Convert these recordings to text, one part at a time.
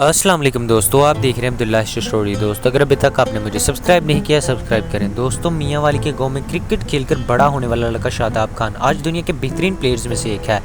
अस्सलाम वालेकुम दोस्तों, आप देख रहे हैं अब्दुल्ला स्टोरी। दोस्तों अगर अभी तक आपने मुझे सब्सक्राइब नहीं किया, सब्सक्राइब करें। दोस्तों मियाँ वाली के गांव में क्रिकेट खेलकर बड़ा होने वाला लड़का शादाब खान आज दुनिया के बेहतरीन प्लेयर्स में से एक है।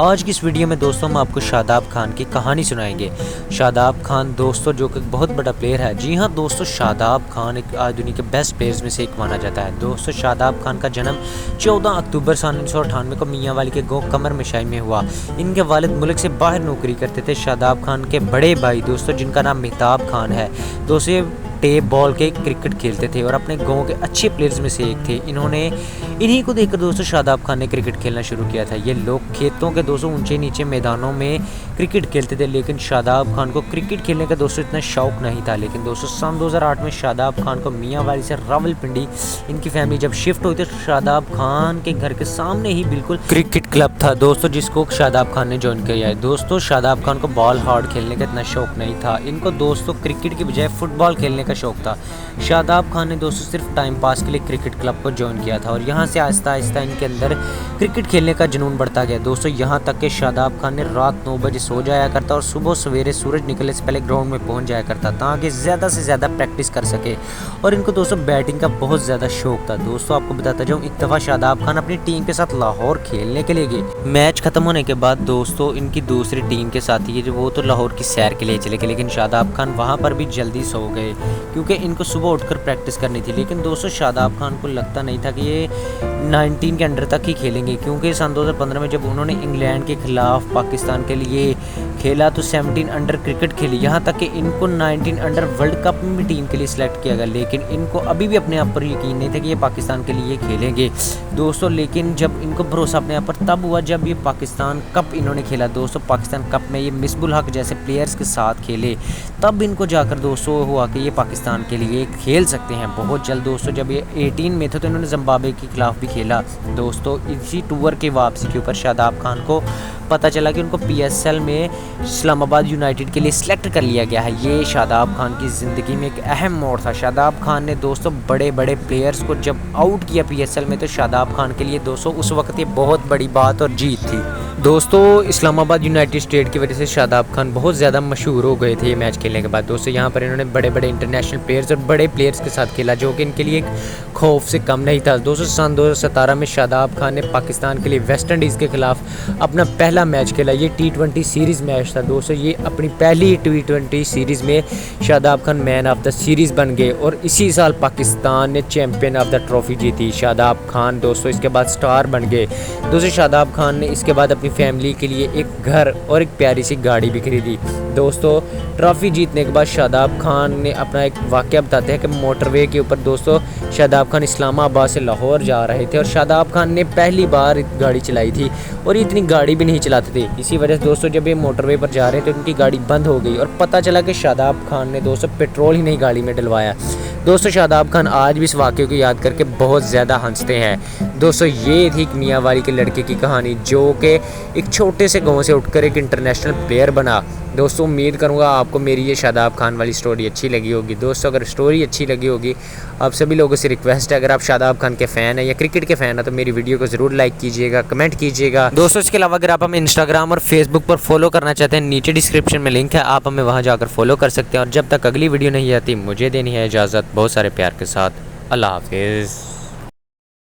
आज की इस वीडियो में दोस्तों हम आपको शादाब खान की कहानी सुनाएंगे। शादाब खान दोस्तों जो कि बहुत बड़ा प्लेयर है। जी हाँ दोस्तों, शादाब खान एक आज दुनिया के बेस्ट प्लेयर्स में से एक माना जाता है। दोस्तों शादाब खान का जन्म 14 अक्टूबर सन 1998 को मियाँ वाली के गाँव कमर मिशाई में हुआ। इनके वालिद मुल्क से बाहर नौकरी करते थे। शादाब खान के बड़े भाई दोस्तों जिनका नाम मेहताब खान है, दोस्तों ये टेप बॉल के क्रिकेट खेलते थे और अपने गांव के अच्छे प्लेयर्स में से एक थे। इन्हीं को देखकर दोस्तों शादाब खान ने क्रिकेट खेलना शुरू किया था। ये लोग खेतों के दोस्तों ऊंचे नीचे मैदानों में क्रिकेट खेलते थे, लेकिन शादाब खान को क्रिकेट खेलने का दोस्तों इतना शौक नहीं था। लेकिन दोस्तों सन 2008 में शादाब खान को मियाँ वाली से रावलपिंडी इनकी फैमिली जब शिफ्ट हुई तो शादाब खान के घर के सामने ही बिल्कुल क्रिकेट क्लब था दोस्तों, जिसको शादाब खान ने ज्वाइन किया है। दोस्तों शादाब खान को बॉल हार्ड खेलने का इतना शौक नहीं था। इनको दोस्तों क्रिकेट की बजाय फुटबॉल खेलने का शौक था। शादाब खान ने दोस्तों सिर्फ टाइम पास के लिए क्रिकेट क्लब को ज्वाइन किया था और यहाँ से आहिस्ता आहिस्ता इनके अंदर क्रिकेट खेलने का जुनून बढ़ता गया दोस्तों। यहाँ तक कि शादाब खान ने रात 9 बजे सो जाया करता और सुबह सवेरे सूरज निकलने से पहले ग्राउंड में पहुँच जाया करता ताकि ज़्यादा से ज़्यादा प्रैक्टिस कर सके। और इनको दोस्तों बैटिंग का बहुत ज़्यादा शौक था। दोस्तों आपको बताता जाऊँ, एक दफ़ा शादाब खान अपनी टीम के साथ लाहौर खेलने के लिए गए। मैच खत्म होने के बाद दोस्तों इनकी दूसरी टीम के साथी है जो वो तो लाहौर की सैर के लिए चले गए, लेकिन शादाब खान वहाँ पर भी जल्दी सो गए क्योंकि इनको सुबह उठकर प्रैक्टिस करनी थी। लेकिन दोस्तों शादाब खान को लगता नहीं था कि ये 19 के अंडर तक ही खेलेंगे, क्योंकि सन 2015 में जब उन्होंने इंग्लैंड के खिलाफ पाकिस्तान के लिए खेला तो 17 अंडर क्रिकेट खेली। यहाँ तक कि इनको 19 अंडर वर्ल्ड कप में भी टीम के लिए सिलेक्ट किया गया, लेकिन इनको अभी भी अपने आप पर यकीन नहीं था कि ये पाकिस्तान के लिए खेलेंगे दोस्तों। लेकिन जब इनको भरोसा अपने आप पर तब हुआ जब ये पाकिस्तान कप इन्होंने खेला दोस्तों। पाकिस्तान कप में ये मिसबुल हक जैसे प्लेयर्स के साथ खेले, तब इनको जाकर दोस्तों हुआ कि ये पाकिस्तान के लिए खेल सकते हैं बहुत जल्द। दोस्तों जब ये 18 में थे तो इन्होंने जिम्बाब्वे के खिलाफ भी खेला दोस्तों। इसी टूर के वापसी के ऊपर शादाब खान को पता चला कि उनको PSL में इस्लामाबाद यूनाइटेड के लिए सिलेक्ट कर लिया गया है। ये शादाब खान की ज़िंदगी में एक अहम मोड़ था। शादाब खान ने दोस्तों बड़े बड़े प्लेयर्स को जब आउट किया PSL में, तो शादाब खान के लिए दोस्तों उस वक्त ये बहुत बड़ी बात और जीत थी दोस्तों। इस्लामाबाद यूनाइटेड स्टेट की वजह से शादाब खान बहुत ज़्यादा मशहूर हो गए थे ये मैच खेलने के बाद दोस्तों। यहाँ पर इन्होंने बड़े बड़े इंटरनेशनल प्लेयर्स और बड़े प्लेयर्स के साथ खेला जो कि इनके लिए एक खौफ से कम नहीं था दोस्तों। सन 2017 में शादाब खान ने पाकिस्तान के लिए वेस्ट इंडीज़ के खिलाफ अपना पहला मैच खेला। ये T20 सीरीज़ मैच था दोस्तों। ये अपनी पहली T20 सीरीज़ में Shadab Khan man of the series बन गए और इसी साल पाकिस्तान ने चैम्पियन ऑफ द ट्रॉफ़ी जीती। शादाब खान दोस्तों इसके बाद स्टार बन गए दोस्तों। शादाब खान ने इसके बाद अपनी फैमिली के लिए एक घर और एक प्यारी सी गाड़ी भी खरीदी दोस्तों। ट्रॉफ़ी जीतने के बाद शादाब खान ने अपना एक वाक़या बताते हैं कि मोटरवे के ऊपर दोस्तों शादाब खान इस्लामाबाद से लाहौर जा रहे थे और शादाब खान ने पहली बार गाड़ी चलाई थी और इतनी गाड़ी भी नहीं चलाते थे। इसी वजह से दोस्तों जब ये मोटरवे पर जा रहे थे तो उनकी गाड़ी बंद हो गई और पता चला कि शादाब खान ने दोस्तों पेट्रोल ही नहीं गाड़ी में डलवाया दोस्तों। शादाब खान आज भी इस वाक़े को याद करके बहुत ज़्यादा हंसते हैं दोस्तों। ये थी मियाँ वाली के लड़के की कहानी जो कि एक छोटे से गांव से उठकर एक इंटरनेशनल प्लेयर बना दोस्तों। उम्मीद करूंगा आपको मेरी ये शादाब खान वाली स्टोरी अच्छी लगी होगी दोस्तों। अगर स्टोरी अच्छी लगी होगी, आप सभी लोगों से रिक्वेस्ट है, अगर आप शादाब खान के फ़ैन हैं या क्रिकेट के फ़ैन हैं तो मेरी वीडियो को ज़रूर लाइक कीजिएगा, कमेंट कीजिएगा दोस्तों। इसके अलावा अगर आप हमें इंस्टाग्राम और फेसबुक पर फॉलो करना चाहते हैं, नीचे डिस्क्रिप्शन में लिंक है, आप हमें वहाँ जाकर फॉलो कर सकते हैं। और जब तक अगली वीडियो नहीं आती, मुझे देनी है इजाज़त बहुत सारे प्यार के साथ। अल्लाह हाफिज़।